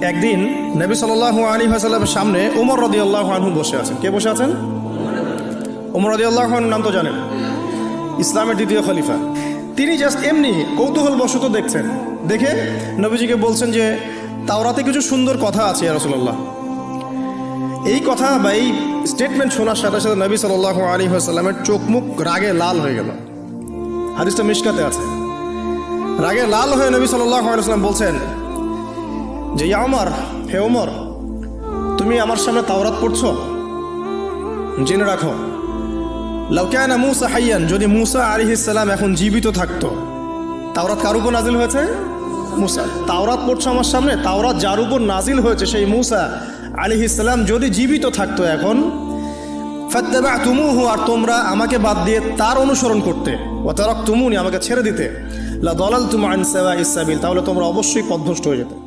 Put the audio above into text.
একদিন নবী সাল্লাল্লাহু আলাইহি ওয়াসাল্লামের সামনে ওমর রাদিয়াল্লাহু আনহু বসে আছেন। কে বসে আছেন? ওমর রাদিয়াল্লাহু আনহু নাম তো জানেন, ইসলামের দ্বিতীয় খলিফা। তিনি জাস্ট এমনি কৌতূহলবশত দেখছেন, দেখে নবীজিকে বলছেন যে তাওরাতে কিছু সুন্দর কথা আছে ইয়া রাসূলুল্লাহ। এই কথা বা এই স্টেটমেন্ট শোনার সাথে সাথে নবী সাল্লাল্লাহু আলাইহি ওয়াসাল্লামের চোখ মুখ রাগে লাল হয়ে গেল। হাদিসটা মিশকাতে আছে। রাগে লাল হয়ে নবী সাল্লাল্লাহু আলাইহি ওয়াসাল্লাম বলছেন যে ইয়া ওমর, হে ওমর, তুমি আমার সামনে তাওরাত পড়ছো? জেনে রাখো, লাউ কানা মূসা হাইয়ান, যদি মূসা আলাইহিস সালাম এখন জীবিত থাকতো। তাওরাত কার উপর নাজিল হয়েছে? মূসা। তাওরাত পড়ছো আমার সামনে, তাওরাত যার উপর নাজিল হয়েছে সেই মূসা আলাইহিস সালাম যদি জীবিত থাকতো এখন, ফাত্তাবা'তুমুহু, আর তোমরা আমাকে বাদ দিয়ে তার অনুসরণ করতে, ওয়া তারাকতুমুনি, আমাকে ছেড়ে দিতে, লা দালালতুম আন সাওয়াইস সাবিল, তাহলে তোমরা অবশ্যই পথভ্রষ্ট হয়ে যেতে।